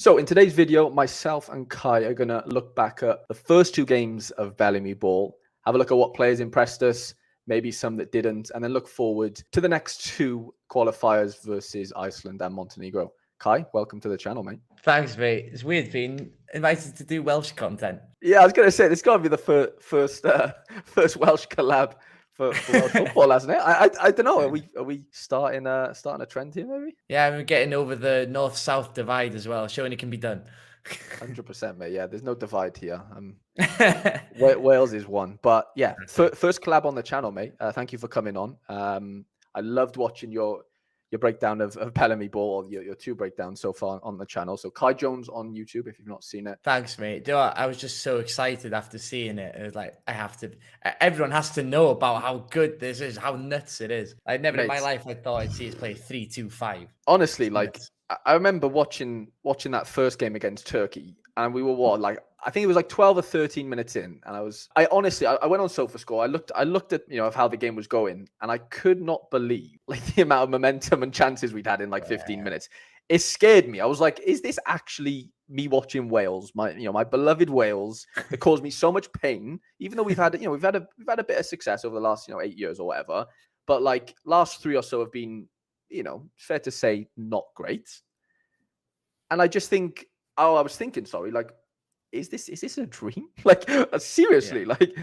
So in today's video, myself and Kai are going to look back at the first two games of Bellamy Ball, have a look at what players impressed us, maybe some that didn't, and then look forward to the next two qualifiers versus Iceland and Montenegro. Kai, welcome to the channel, mate. Thanks, mate. It's weird being invited to do Welsh content. Yeah, I was going to say, this got to be the first Welsh collab for Welsh football, hasn't it? I don't know. Are we starting a trend here, maybe? Yeah, we're getting over the north-south divide as well, showing it can be done. 100%, mate. Yeah, there's no divide here. Wales is one, but yeah, first collab on the channel, mate. Thank you for coming on. I loved watching your breakdown of Bellamy Ball, or your two breakdowns so far on the channel. So Kai Jones on YouTube, if you've not seen it. Thanks, mate. Do you know what? I was just so excited after seeing it. It was like, everyone has to know about how good this is, how nuts it is. I never in my life I thought I'd see us play 3-2-5. Honestly, like I remember watching that first game against Turkey, and we were I think it was like 12 or 13 minutes in, and I honestly went on SofaScore. I looked at of how the game was going, and I could not believe like the amount of momentum and chances we'd had in like 15 minutes. It scared me. I was like, is this actually me watching Wales, my beloved Wales, that caused me so much pain? Even though we've had a bit of success over the last 8 years or whatever, but like last 3 or so have been fair to say, not great. And I just think, I was thinking, like, is this a dream? Like, seriously, like.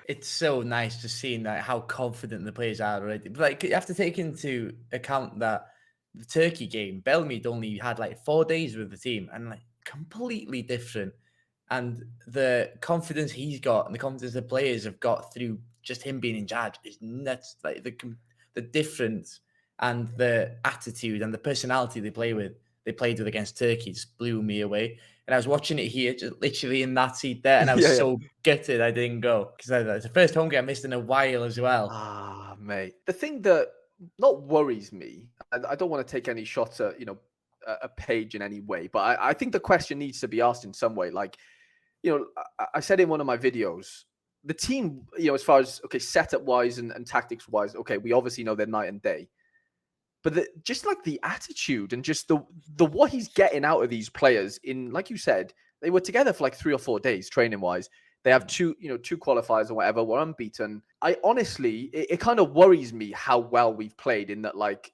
It's so nice to see that how confident the players are already. But like, you have to take into account that the Turkey game, Bellamy only had like 4 days with the team, and like completely different. And the confidence he's got and the confidence the players have got through just him being in charge is nuts. Like the difference and the attitude and the personality they played with against Turkey just blew me away. And I was watching it here, just literally in that seat there, and I was so gutted I didn't go, because it's the first home game I missed in a while as well. Ah, mate. The thing that not worries me, and I don't want to take any shots at a page in any way, but I think the question needs to be asked in some way. Like, I said in one of my videos, the team, as far as setup wise and tactics wise, we obviously know they're night and day. But just like the attitude and just the what he's getting out of these players in, like you said, they were together for like 3 or 4 days training wise. They have two qualifiers or whatever. We're unbeaten. I honestly, it kind of worries me how well we've played in that. Like,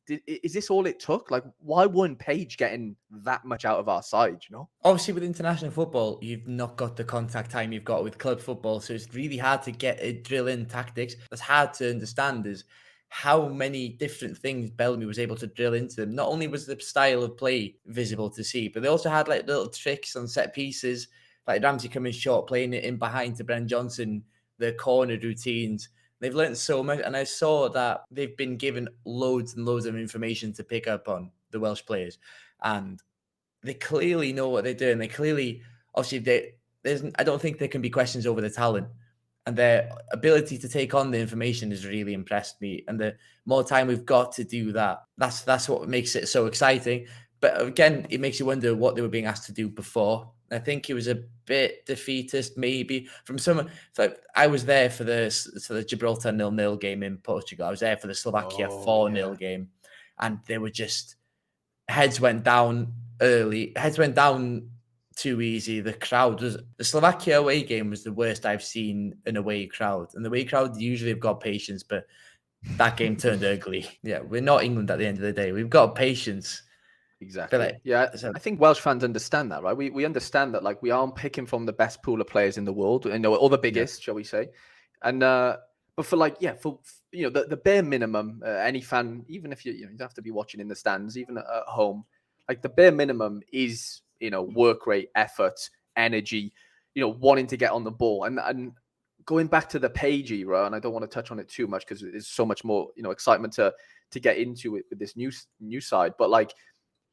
is this all it took? Like, why weren't Page getting that much out of our side? Obviously, with international football, you've not got the contact time you've got with club football, so it's really hard to drill in tactics. That's hard to understand is how many different things Bellamy was able to drill into them. Not only was the style of play visible to see, but they also had like little tricks on set pieces, like Ramsey coming short, playing it in behind to Brennan Johnson, the corner routines. They've learned so much, and I saw that they've been given loads and loads of information to pick up on, the Welsh players, and they clearly know what they're doing. They clearly, obviously, I don't think there can be questions over the talent. And their ability to take on the information has really impressed me. And the more time we've got to do that, that's what makes it so exciting. But again, it makes you wonder what they were being asked to do before. I think it was a bit defeatist, maybe from someone. So I was there for the Gibraltar 0-0 game in Portugal. I was there for the Slovakia 4-0 game, and they were just heads went down early. Heads went down too easy. The Slovakia away game was the worst I've seen an away crowd. And the away crowd usually have got patience, but that game turned ugly. Yeah, we're not England at the end of the day. We've got patience. Exactly. I think Welsh fans understand that, right? We understand that, like, we aren't picking from the best pool of players in the world, or the biggest, shall we say. And but for the bare minimum, any fan, even if you don't have to be watching in the stands, even at home, like the bare minimum is work rate, effort, energy, wanting to get on the ball. And going back to the Page era, and I don't want to touch on it too much because there's so much more, excitement to get into it with this new side. But like,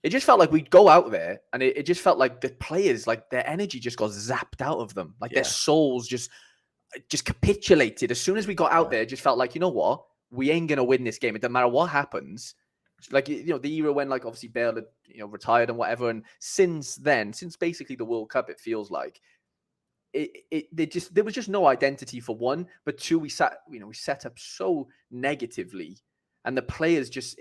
it just felt like we'd go out there and it just felt like the players, like their energy just got zapped out of them. Like their souls just capitulated. As soon as we got out there, it just felt like, you know what? We ain't going to win this game. It doesn't matter what happens. Like, the era when, like, obviously Bale had, retired and whatever. And since then, since basically the World Cup, it feels like there was just no identity for one, but two, we set up so negatively, and the players just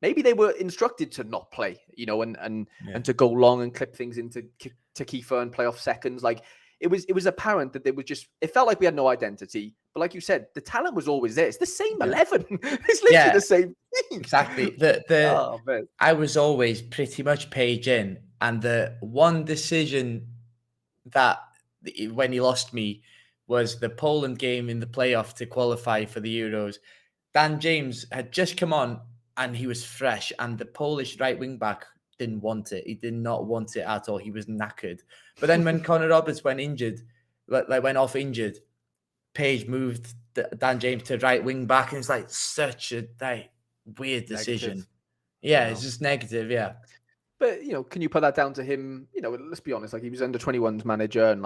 maybe they were instructed to not play, and to go long and clip things into Kiefer and play off seconds. Like it was apparent that they were just. It felt like we had no identity. But like you said, the talent was always there. It's the same 11. It's literally the same team. Exactly. Oh man, I was always pretty much page in, and the one decision that when he lost me was the Poland game in the playoff to qualify for the Euros. Dan James had just come on and he was fresh, and the Polish right wing back didn't want it. He did not want it at all. He was knackered. But then when Connor Roberts went injured, went off injured, Page moved Dan James to right wing back, and it's like such a weird decision. Negative. Yeah, it's just negative. Yeah. But, can you put that down to him? Let's be honest, like he was under 21s manager and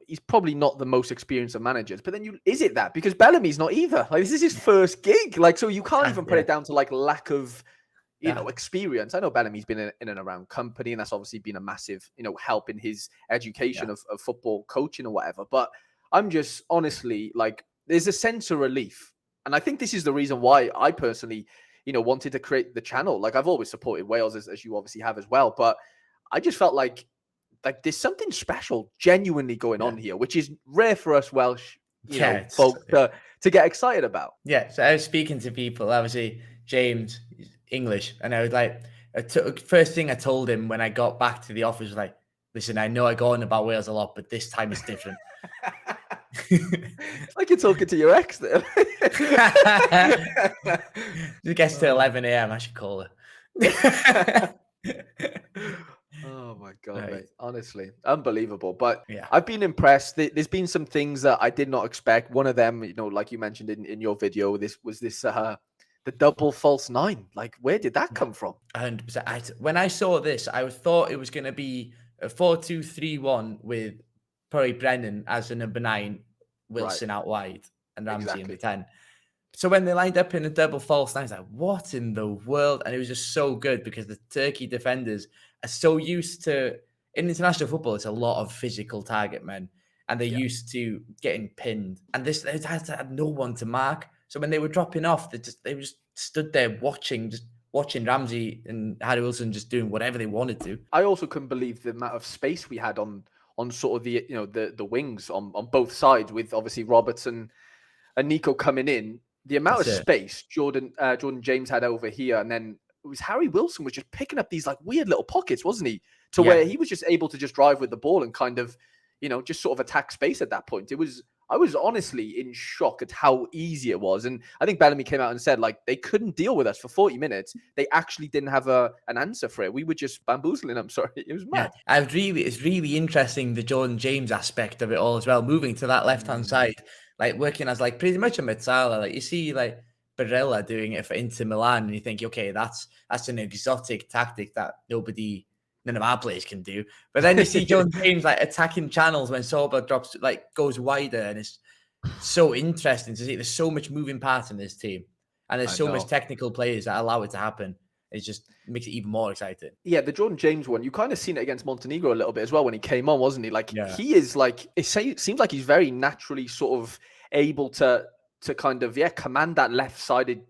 he's probably not the most experienced of managers. But then is it that? Because Bellamy's not either. Like this is his first gig. Like, so you can't even put it down to like lack of, experience. I know Bellamy's been in and around company, and that's obviously been a massive, help in his education of football coaching or whatever. But I'm just honestly like, there's a sense of relief. And I think this is the reason why I personally wanted to create the channel. Like I've always supported Wales as you obviously have as well. But I just felt like there's something special genuinely going on here, which is rare for us Welsh, folk to get excited about. Yeah. So I was speaking to people, obviously James English. And I was like, first thing I told him when I got back to the office was like, listen, I know I go on about Wales a lot, but this time it's different. It's like you're talking to your ex there. It gets to 11 a.m. I should call her. Oh my God, mate. Honestly, unbelievable. But I've been impressed. There's been some things that I did not expect. One of them, like you mentioned in your video, this the double false nine. Like, where did that come from? 100%. When I saw this, I thought it was going to be a 4-2-3-1 with probably Brennan as the number 9, Wilson out wide, and Ramsey in the 10. So when they lined up in a double false 9, I was like, what in the world? And it was just so good because the Turkey defenders are so used to, in international football, it's a lot of physical target men, and they're used to getting pinned. And they had no one to mark. So when they were dropping off, they just stood there watching Ramsey and Harry Wilson just doing whatever they wanted to. I also couldn't believe the amount of space we had on sort of the the wings on both sides, with obviously Robertson and Nico coming in. The amount of space Jordan James had over here, and then it was Harry Wilson was just picking up these like weird little pockets, wasn't he? Where he was just able to just drive with the ball and kind of, just sort of attack space at that point. I was honestly in shock at how easy it was. And I think Bellamy came out and said, like, they couldn't deal with us for 40 minutes. They actually didn't have an answer for it. We were just bamboozling them. Sorry. It was mad. Yeah, it's really interesting, the Jordan James aspect of it all as well. Moving to that left-hand side, like working as like pretty much a Metzala. Like you see like Barella doing it for Inter Milan, and you think, okay, that's an exotic tactic that none of our players can do. But then you see John James like attacking channels when Sorba goes wider, and it's so interesting to see. There's so much moving parts in this team, and there's so much technical players that allow it to happen. It just makes it even more exciting. Yeah, the Jordan James one, you kind of seen it against Montenegro a little bit as well when he came on, wasn't he? Like he is like, it seems like he's very naturally sort of able to kind of command that left-sided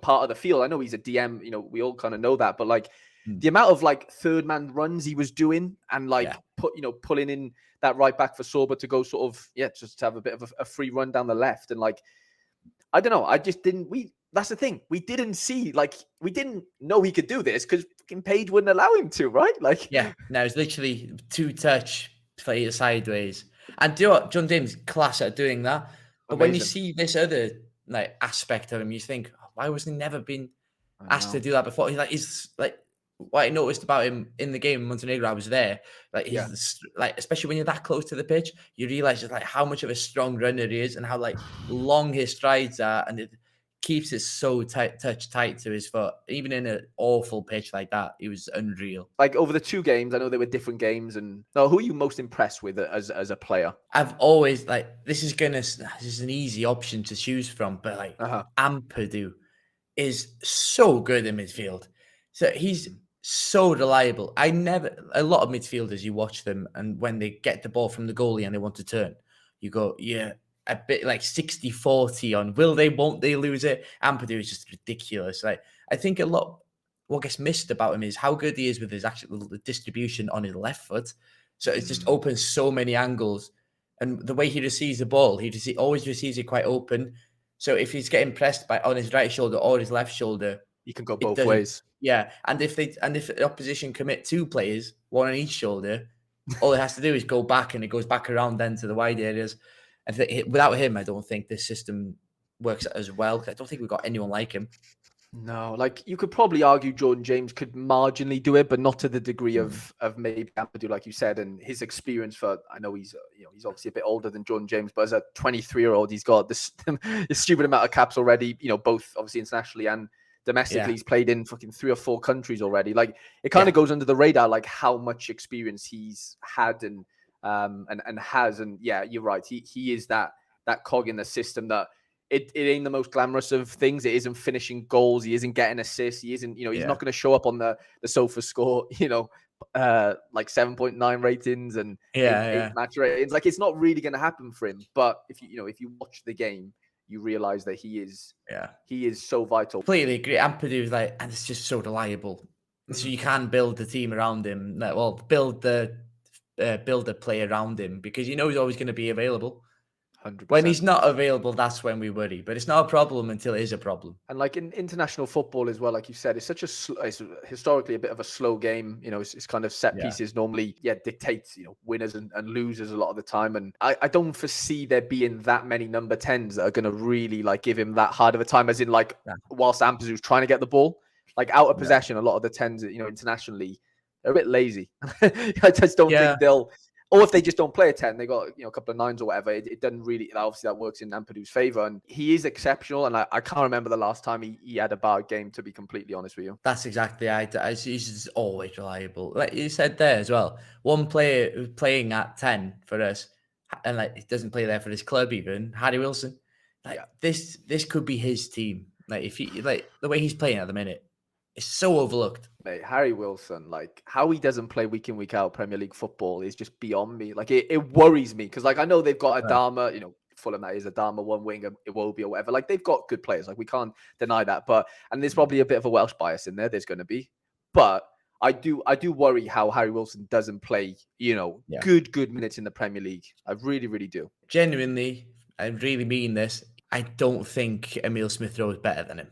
part of the field. I know he's a DM, we all kind of know that, but like the amount of like third man runs he was doing, and like pulling in that right back for Sorba to go sort of just to have a bit of a free run down the left, and like I don't know, I just didn't that's the thing, we didn't know he could do this because Page wouldn't allow him to, right? Like no, it's literally 2-touch play sideways, and do you know what, John James class at doing that. But when you see this other like aspect of him, you think, why wasn't he never been asked to do that before? He's like what I noticed about him in the game in Montenegro, I was there. Like he's like, especially when you're that close to the pitch, you realize just like how much of a strong runner he is and how like long his strides are, and it keeps it so tight to his foot. Even in an awful pitch like that, he was unreal. Like over the 2 games, I know they were different games, and who are you most impressed with as a player? I've always this is an easy option to choose from, but like Ampadu is so good in midfield. So he's so reliable. A lot of midfielders, you watch them, and when they get the ball from the goalie and they want to turn, you go, a bit like 60-40 on won't they lose it. Ampadu is just ridiculous. Like I think a lot what gets missed about him is how good he is with his actual distribution on his left foot. So it just Mm. opens so many angles. And the way he receives the ball, always receives it quite open. So if he's getting pressed by on his right shoulder or his left shoulder, You can go it both doesn't. ways. Yeah, and if the opposition commit two players, one on each shoulder, all it has to do is go back, and it goes back around then to the wide areas. And without him, I don't think this system works as well. I don't think we've got anyone like him. No, like you could probably argue Jordan James could marginally do it, but not to the degree of maybe Ampadu, like you said, and his experience. For I know he's he's obviously a bit older than Jordan James, but as a 23-year-old, he's got this stupid amount of caps already. Both obviously internationally and domestically. Yeah, He's played in fucking 3 or 4 countries already. Like it kind yeah, of goes under the radar, like how much experience he's had and has. And yeah, you're right. He is that cog in the system that. It ain't the most glamorous of things. It isn't finishing goals. He isn't getting assists. He isn't, he's yeah, not going to show up on the sofa score, like 7.9 ratings and yeah, eight yeah, match ratings. Like it's not really going to happen for him. But if you watch the game, you realize that he yeah. is so vital. Completely agree. Ampadu is and it's just so reliable. So you can build the team around him. Well, build a play around him because you know he's always going to be available. When 100%. he's not available, that's when we worry. But it's not a problem until it is a problem. And like in international football as well, like you said, it's such it's historically a bit of a slow game. It's kind of set Yeah, pieces normally, dictates, winners and losers a lot of the time. And I don't foresee there being that many number 10s that are going to really like give him that hard of a time, as in like yeah, whilst Ampazu's trying to get the ball, like out of yeah. possession, a lot of the 10s, internationally, they're a bit lazy. I just don't Yeah, think they'll. Or if they just don't play a 10, they got a couple of 9s or whatever. It doesn't really, obviously that works in Ampadu's favor. And he is exceptional. And I can't remember the last time he had a bad game, to be completely honest with you. that's exactly it. He's just always reliable. Like you said there as well, one player who's playing at 10 for us, and like he doesn't play there for his club even, Harry Wilson. Like Yeah. this could be his team. Like if he like the way he's playing at the minute, it's so overlooked. Mate, Harry Wilson, like how he doesn't play week in, week out Premier League football is just beyond me. Like it worries me because like I know they've got Right. Adama, Fulham that is Adama, one winger, Iwobi or whatever. Like they've got good players. Like we can't deny that. And there's probably a bit of a Welsh bias in there. There's going to be, but I do worry how Harry Wilson doesn't play, Yeah. good minutes in the Premier League. I really, really do. Genuinely, I really mean this. I don't think Emil Smith Rowe is better than him.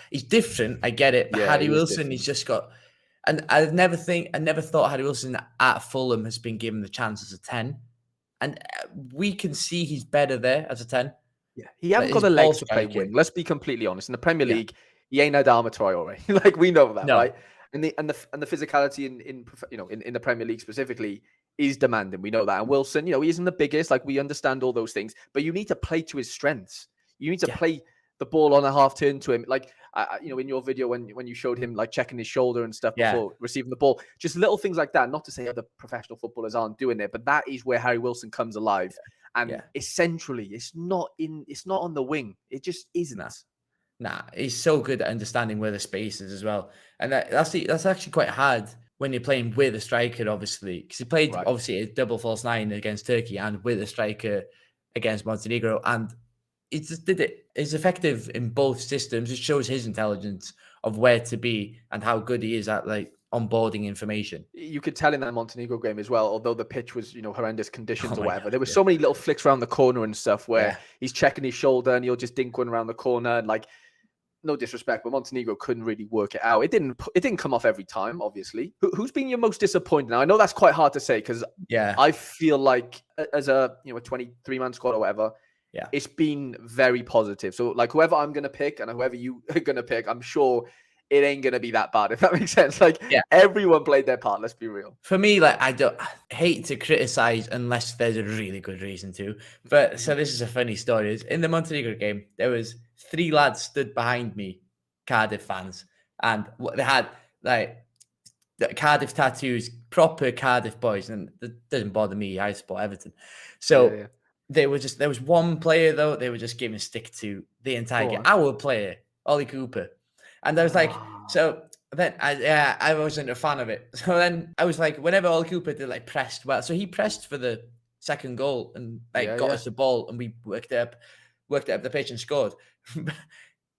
He's different. I get it. But Yeah, Harry he is Wilson, he's different. just got, and I never thought Harry Wilson at Fulham has been given the chance as a 10. And we can see he's better there as a 10. Yeah, he Like haven't got his the ball legs to play wing. striking. Let's be completely honest. In the Premier Yeah. League, he ain't Adama Traore. Like we know that, No. right? And the physicality in the Premier League specifically is demanding. We know that. And Wilson, he isn't the biggest. Like we understand all those things, but you need to play to his strengths. You need to Yeah. play the ball on a half turn to him. Like in your video when you showed him like checking his shoulder and stuff Yeah. before receiving the ball, just little things like that. Not to say other professional footballers aren't doing it, but that is where Harry Wilson comes alive. And Yeah. essentially, it's not on the wing. It just isn't. Nah, he's so good at understanding where the space is as well. And that's actually quite hard when you're playing with a striker, obviously, because he played Right. obviously a double false nine against Turkey and with a striker against Montenegro, and he just did it. He's effective in both systems. It shows his intelligence of where to be and how good he is at like onboarding information. You could tell in that Montenegro game as well, although the pitch was, horrendous conditions Oh or my whatever. god! There were Yeah, so many little flicks around the corner and stuff where yeah, he's checking his shoulder and he'll just dink one around the corner. And like, no disrespect, but Montenegro couldn't really work it out. It didn't come off every time, obviously. Who's been your most disappointed? Now I know that's quite hard to say because yeah, I feel like as a 23-man squad or whatever, yeah. it's been very positive. So like whoever I'm gonna pick and whoever you are gonna pick, I'm sure it ain't gonna be that bad, if that makes sense. Like Yeah. everyone played their part, let's be real. For me, like I hate to criticize unless there's a really good reason to. But so this is a funny story. In the Montenegro game, there was 3 lads stood behind me, Cardiff fans, and they had like the Cardiff tattoos, proper Cardiff boys, and it doesn't bother me. I support Everton, Yeah, so yeah. there was one player though they were just giving stick to the entire Go game. on. Our player, Ollie Cooper, and I was like, Ah, so then I wasn't a fan of it. So then I was like, whenever Ollie Cooper did like pressed well, so he pressed for the second goal and like yeah, got yeah. us the ball and we worked it up the pitch and scored.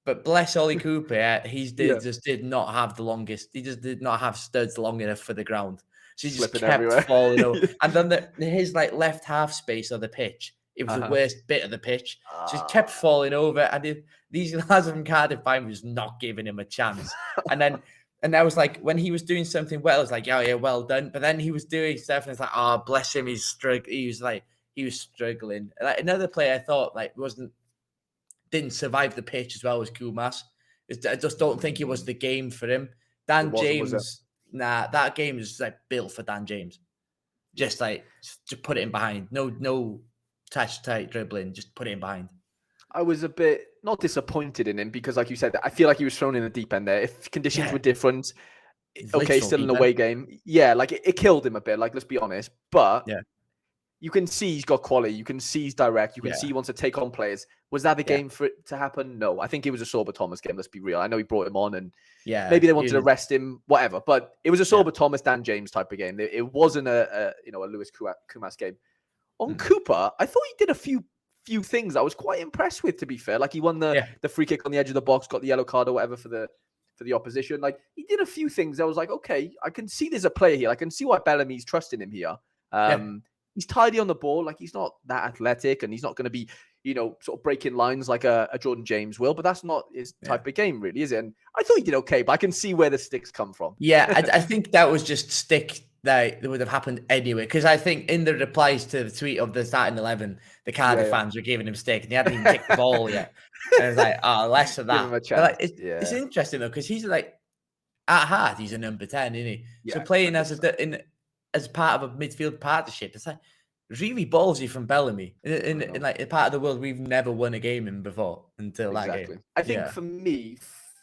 But bless Ollie Cooper, Yeah, just did not have the longest. He just did not have studs long enough for the ground. So he just slipping kept everywhere. falling over. And then his like left half space of the pitch, it was the Uh-huh. worst bit of the pitch. So he kept Ah. falling over. And these lads from Cardiff Prime was not giving him a chance. And I was like, when he was doing something well, it's like, oh yeah, well done. But then he was doing stuff, and it's like, oh bless him, he's struggling. He was struggling. Like another player, I thought like didn't survive the pitch as well as Kumas. I just don't think it was the game for him. It Dan wasn't, was it? James, nah, that game is like built for Dan James. Just like just put it in behind. No touch tight dribbling. Just put it in behind. I was a bit not disappointed in him because, like you said, I feel like he was thrown in the deep end there. If conditions were different, It's okay, literal still an deep away end. game. Yeah, like it killed him a bit. Like, let's be honest. But Yeah, you can see he's got quality. You can see he's direct. You can see yeah, he wants to take on players. Was that the yeah, game for it to happen? No. I think it was a Sorba Thomas game. Let's be real. I know he brought him on and yeah. maybe they He wanted to was, rest him, whatever. But it was a yeah. Sorba Thomas, Dan James type of game. It wasn't a Lewis Kumas game. On Mm. Cooper, I thought he did a few things I was quite impressed with, to be fair. Like he won the Yeah, free kick on the edge of the box, got the yellow card or whatever for the opposition. Like he did a few things. I was like, okay, I can see there's a player here. I can see why Bellamy's trusting him here. yeah, He's tidy on the ball. Like he's not that athletic and he's not going to be, sort of breaking lines like a Jordan James will, but that's not his yeah. type of game really, is it? And I thought he did okay, but I can see where the sticks come from. Yeah, I think that was just stick that would have happened anyway. Because I think in the replies to the tweet of the starting 11, the Cardiff Yeah. fans were giving him stick, and he hadn't even kicked the ball yet. And it's like, oh, less of Give that. him a But chance. like, it's Yeah. interesting though, because he's like at heart, he's a number 10, isn't he? So Yeah. playing 100%. as part of a midfield partnership, it's like really ballsy from Bellamy. In like a part of the world we've never won a game in before until that Exactly. game. I think Yeah, for me,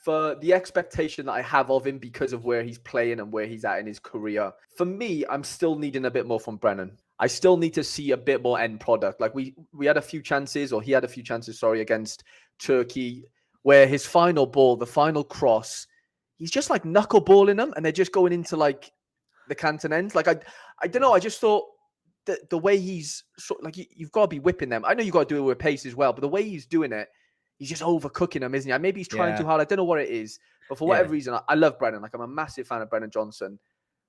for the expectation that I have of him because of where he's playing and where he's at in his career, for me, I'm still needing a bit more from Brennan. I still need to see a bit more end product. Like we had a few chances, or he had a few chances, sorry, against Turkey, where his final ball, the final cross, he's just like knuckleballing them, and they're just going into like the canton ends. Like I don't know. I just thought the way he's like you've got to be whipping them. I know you got to do it with pace as well, but the way he's doing it, he's just overcooking them, isn't he? Maybe he's trying too yeah, hard. I don't know what it is, but for yeah. whatever reason, I love Brennan. Like I'm a massive fan of Brennan Johnson,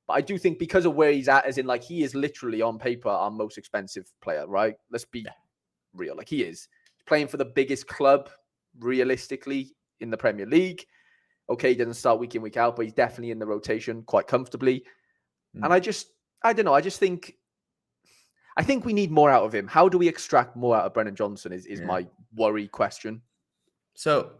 but I do think because of where he's at, as in like he is literally on paper our most expensive player, right? Let's be real. Like he is playing for the biggest club realistically in the Premier League. Okay, he doesn't start week in, week out, but he's definitely in the rotation quite comfortably. And I don't know. I think we need more out of him. How do we extract more out of Brennan Johnson is my worry question. So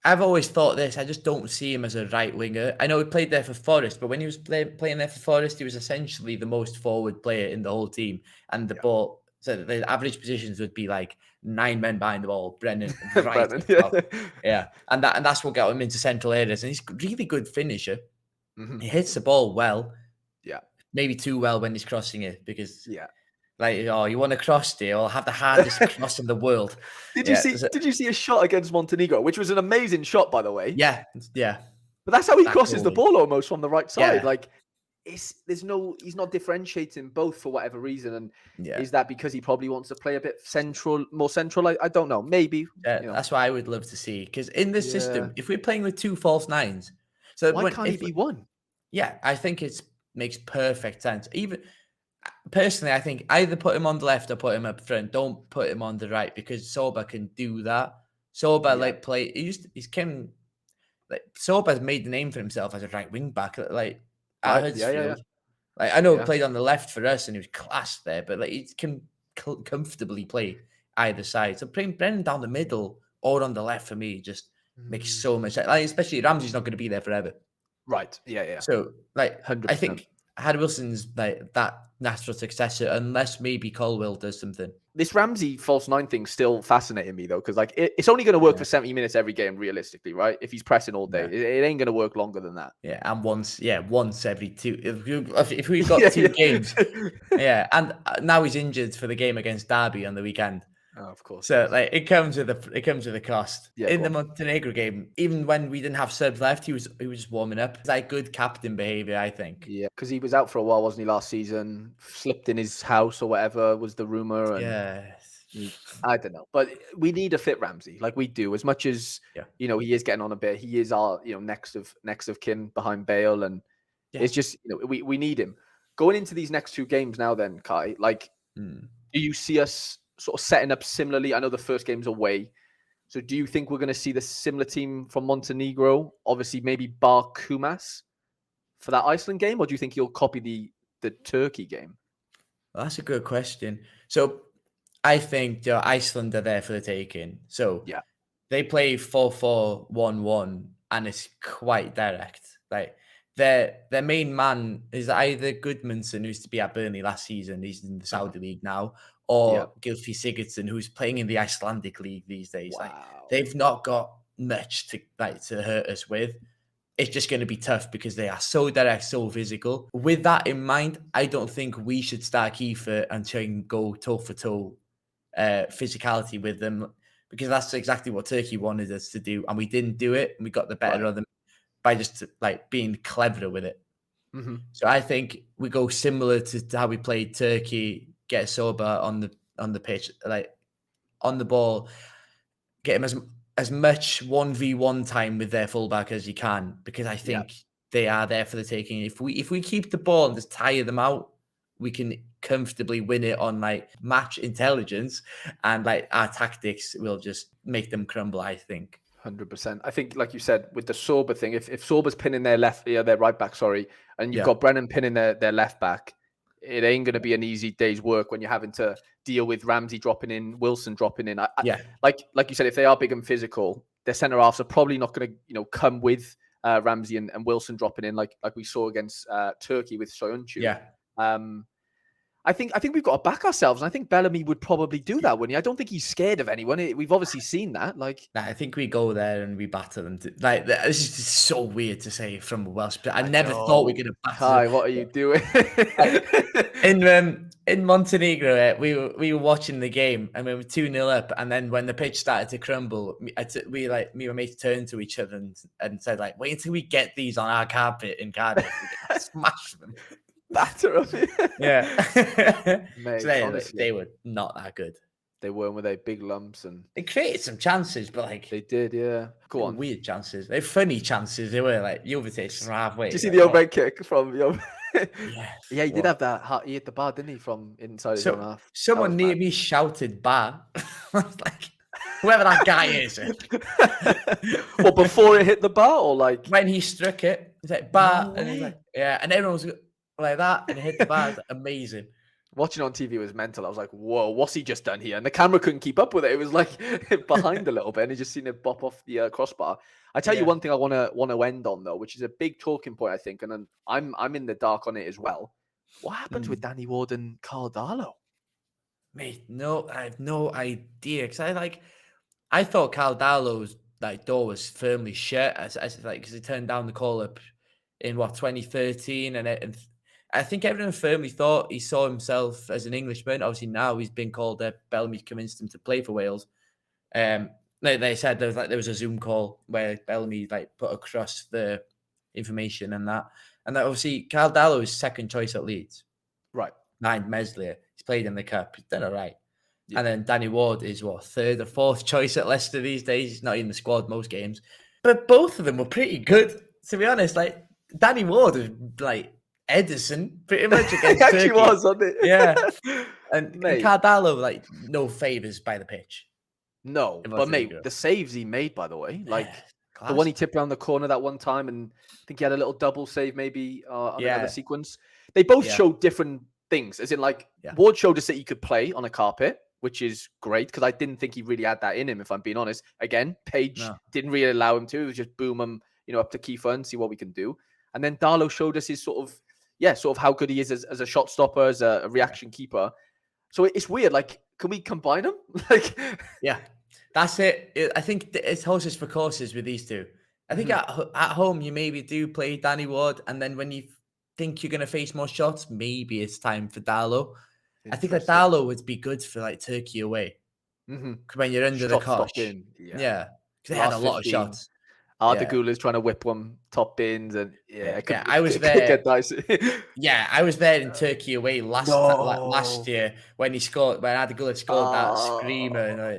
I've always thought this. I just don't see him as a right winger. I know he played there for Forest, but when he was playing there for Forest, he was essentially the most forward player in the whole team. And the ball, so the average positions would be like 9 men behind the ball. Brennan right Brennan, up top. Yeah, and that's what got him into central areas. And he's a really good finisher. Mm-hmm. He hits the ball well. Yeah, maybe too well when he's crossing it because. Yeah. Like, oh, you want to cross there? I'll have the hardest cross in the world. Did you see a shot against Montenegro, which was an amazing shot, by the way? Yeah. But that's how he That crosses the goal. ball almost from the right side. Yeah. Like he's not differentiating both for whatever reason. And Yeah. is that because he probably wants to play a bit more central? I don't know. Maybe. That's what I would love to see. Because in this system, if we're playing with 2 false nines, so why can't he be one? Yeah, I think it makes perfect sense. Even personally, I think either put him on the left or put him up front. Don't put him on the right because Sorba can do that. Sorba Sorba's made the name for himself as a right wing back. Like at Huddersfield. Like I know he played on the left for us and he was class there, but like he can comfortably play either side. So playing Brennan down the middle or on the left for me just makes so much sense. Like, especially Ramsey's not going to be there forever. Right. Yeah. So like 100%. I think Harry Wilson's like that natural successor, unless maybe Colwill does something. This Ramsey false 9 thing still fascinating me though, because like it's only going to work for 70 minutes every game, realistically, right? If he's pressing all day, it ain't going to work longer than that. Yeah, and once every 2. If we've got 2 games, and now he's injured for the game against Derby on the weekend. Oh, of course. So like it comes with a cost. Yeah, in the Montenegro game, even when we didn't have subs left, he was just warming up. It's like good captain behavior, I think. Yeah, because he was out for a while, wasn't he, last season? Slipped in his house or whatever was the rumor. And I don't know, but we need a fit Ramsey, like we do. As much as Yeah. he is getting on a bit. He is our next of kin behind Bale, and Yeah. it's just we need him going into these next two games now. Then Kai, like, Mm. do you see us sort of setting up similarly? I know the first game's away, so do you think we're going to see the similar team from Montenegro? Obviously, maybe bar Kumas for that Iceland game, or do you think you'll copy the Turkey game? Well, that's a good question. So I think Iceland are there for the taking. So Yeah, they play 4-4-1-1, and it's quite direct. Like their main man is either Goodmanson, who used to be at Burnley last season, he's in the uh-huh. Saudi league now, Yeah. or Gylfi Sigurdsson, who's playing in the Icelandic league these days. Like Wow. they've not got much to hurt us with. It's just going to be tough because they are so direct, so physical. With that in mind, I don't think we should start Kiefer and try and go toe for toe physicality with them, because that's exactly what Turkey wanted us to do, and we didn't do it, and we got the better Right. of them by just like being cleverer with it. Mm-hmm. So I think we go similar to how we played Turkey, get Soba on the pitch, like on the ball, get him as much 1v1 time with their fullback as you can, because I Yeah. think they are there for the taking. If we keep the ball and just tire them out, we can comfortably win it on like match intelligence, and like our tactics will just make them crumble, I think. 100%. I think, like you said, with the Sorba thing, if Sorba's pinning their their right back, sorry, and you've Yeah. got Brennan pinning their left back, it ain't going to be an easy day's work when you're having to deal with Ramsey dropping in, Wilson dropping in. Yeah. Like you said, if they are big and physical, their centre halves are probably not going to come with Ramsey and Wilson dropping in like we saw against Turkey with Soyuncu. Yeah. I think we've got to back ourselves, and I think Bellamy would probably do that, wouldn't he? I don't think he's scared of anyone. We've obviously seen that. Like, I think we go there and we batter them. Like this is just so weird to say from a Welsh, but I never thought we were going to batter Kai, them. what are you doing? In Montenegro, we were watching the game and we were 2-0 up, and then when the pitch started to crumble, me and my mates turned to each other and said like, "Wait until we get these on our carpet in Cardiff, we're gonna smash them." Batter of it. Yeah, Mate, so honestly, they were not that good. they weren't, with their big lumps, and They created some chances, but like they did, yeah. they Go were on. weird chances. They're funny chances. They were like Jovetic from halfway. Did you see like, the oh, overhead kick from the yeah. Yeah, he did What? have that. He hit the bar, didn't he, from inside his own So half? That was someone near mad. me shouted "bar." I was like, whoever that guy is. Well, before it hit the bar, or like? When he struck it, he's like "bar," No and he's way. like, yeah, and everyone was like that, and it hit the bar. It's amazing. Watching on TV was mental. I was like, whoa, what's he just done here? And the camera couldn't keep up with it. It was like behind a little bit, and he just seen it bop off the crossbar. I tell you Yeah. one thing I want to end on, though, which is a big talking point, I think, and then I'm in the dark on it as well. What happens with Danny Ward and Carl Darlow? Mate, no, I have no idea, because I thought Carl Darlow's like door was firmly shut, as like, because he turned down the call up in 2013, and I think everyone firmly thought he saw himself as an Englishman. Obviously now he's been called up. Bellamy convinced him to play for Wales. They said there was a Zoom call where Bellamy like put across the information and that obviously Carl Darlow is second choice at Leeds, Right. behind Meslier. He's played in the cup. He's done all right. Yeah. And then Danny Ward is what, third or fourth choice at Leicester these days. He's not in the squad most games, but both of them were pretty good, to be honest. Like Danny Ward was like Edison pretty much against It actually Turkey. was, wasn't it? Yeah. And Mate. Carl Darlow, like no favors by the pitch. No, in but mate, Montenegro. the saves he made, by the way, like Yeah, the one he class. tipped around the corner that one time, and I think he had a little double save maybe on Yeah. another sequence. They both Yeah. showed different things, as in like Yeah. Ward showed us that he could play on a carpet, which is great, because I didn't think he really had that in him, if I'm being honest. Again, Page No. didn't really allow him to. It was just boom him, up to Kiefer and see what we can do. And then Darlow showed us his sort of how good he is as a shot stopper, as a reaction keeper. So it's weird. Like, can we combine them? Like, Yeah, that's it. I think it's horses for courses with these two. I think at home you maybe do play Danny Ward, and then when you think you're going to face more shots, maybe it's time for Darlow. I think that Interesting. Darlow would be good for like Turkey away, when you're under the Shot cosh. stopping. Yeah, because they had a Last lot of 15. shots. Arda Güler's trying to whip one top bins, and I was it could get there. dicey. Yeah, I was there in Turkey away last No. year when he scored, when Arda Güler scored that screamer. And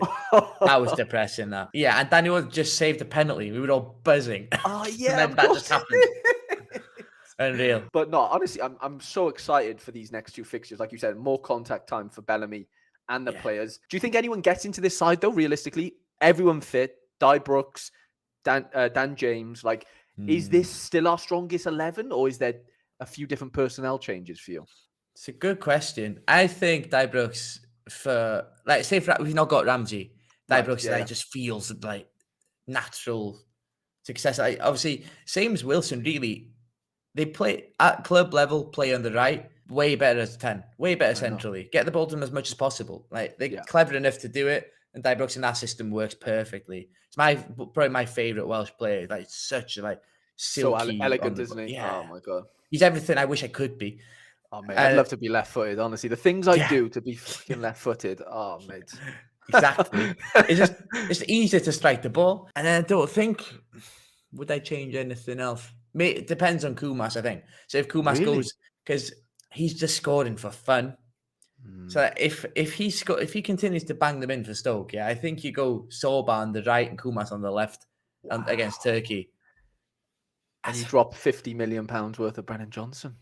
that was Oh. depressing. That, yeah, and Daniel just saved a penalty. We were all buzzing, Oh and yeah, then of that just course. happened. Unreal. But no, honestly, I'm so excited for these next two fixtures. Like you said, more contact time for Bellamy and the players. Do you think anyone gets into this side though? Realistically, everyone fit. Di Brooks, Dan James. Like, is this still our strongest 11, or is there a few different personnel changes for you? It's a good question. I think Di Brooks, for like, say for we've not got Ramsey, Di Brooks just feels like natural success. Obviously, same as Wilson. Really, they play at club level, play on the right, way better as 10, way better centrally. Get the ball to them as much as possible. Like, they're clever enough to do it, and Di Brooks in that system works perfectly. It's probably my favorite Welsh player. Like, such a silky, so elegant, isn't he? Yeah, Oh my god, he's everything I wish I could be. Oh mate, I'd love to be left-footed. Honestly, the things I do to be fucking left-footed. Oh mate, exactly. It's easier to strike the ball, and I don't think would I change anything else. It depends on Kumas, I think. So if Kumas goes, because he's just scoring for fun. So if he continues to bang them in for Stoke, I think you go Sorba on the right and Kumas on the left against Turkey. And you drop £50 million worth of Brennan Johnson.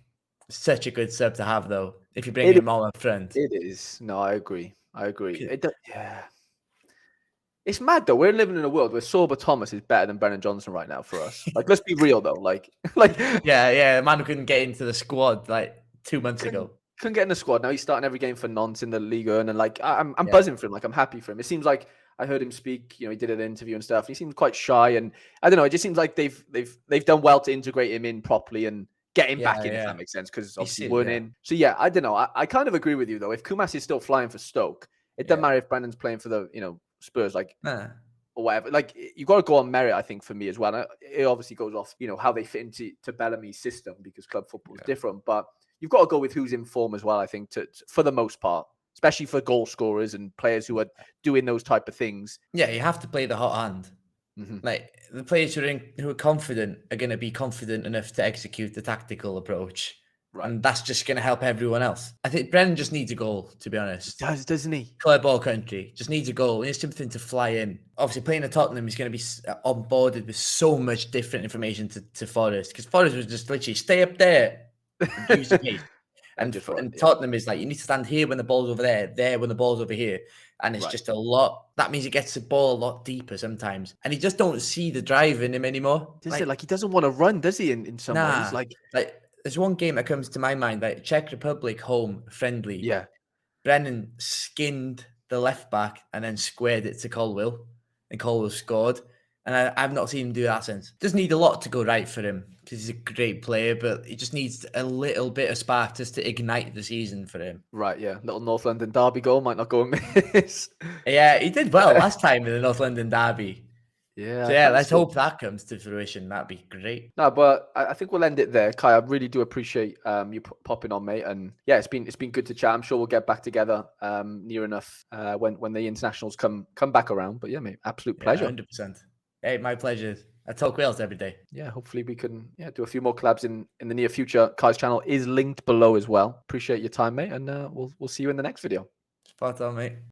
Such a good sub to have, though, if you bring him on up front. It is. No, I agree. It's mad though. We're living in a world where Sorba Thomas is better than Brennan Johnson right now for us. Like, let's be real though. Like, the man who couldn't get into the squad like 2 months ago. Couldn't get in the squad. Now he's starting every game for Nantes in the Ligue 1, and like I'm buzzing for him. Like, I'm happy for him. It seems like I heard him speak. You know, he did an interview and stuff. He seems quite shy, and I don't know. It just seems like they've done well to integrate him in properly and get him back in, if that makes sense. Because obviously weren't in. So yeah, I don't know. I kind of agree with you though. If Kumas is still flying for Stoke, it doesn't matter if Brennan's playing for the Spurs. Like. Or whatever, like, you got to go on merit, I think, for me as well. And it obviously goes off, how they fit into Bellamy's system, because club football is different. But you've got to go with who's in form as well, I think, for the most part, especially for goal scorers and players who are doing those type of things. Yeah, you have to play the hot hand. Like, the players who are confident are going to be confident enough to execute the tactical approach. Right. And that's just going to help everyone else. I think Brennan just needs a goal, to be honest. He does, doesn't he? Club or country. Just needs a goal. He needs something to fly in. Obviously, playing at Tottenham, he's going to be onboarded with so much different information to Forest. Because Forest was just literally, stay up there and use the pace. And Tottenham is like, you need to stand here when the ball's over there when the ball's over here. And it's just a lot. That means he gets the ball a lot deeper sometimes. And he just don't see the drive in him anymore. Like he doesn't want to run, does he, in some ways? Like there's one game that comes to my mind, like Czech Republic home friendly. Yeah. Brennan skinned the left back and then squared it to Colwill, and Colwill scored. And I've not seen him do that since. Doesn't need a lot to go right for him because he's a great player, but he just needs a little bit of spark just to ignite the season for him. Right, yeah. Little North London derby goal might not go and miss. Yeah, he did well last time in the North London derby. Yeah. So yeah, let's hope that comes to fruition. That'd be great. No, but I think we'll end it there. Kai, I really do appreciate you popping on, mate. And yeah, it's been good to chat. I'm sure we'll get back together near enough when the internationals come back around. But yeah, mate, absolute pleasure. 100%. Hey, my pleasure. I talk Wales every day. Yeah, hopefully we can do a few more collabs in the near future. Kai's channel is linked below as well. Appreciate your time, mate, and we'll see you in the next video. Spot on, mate.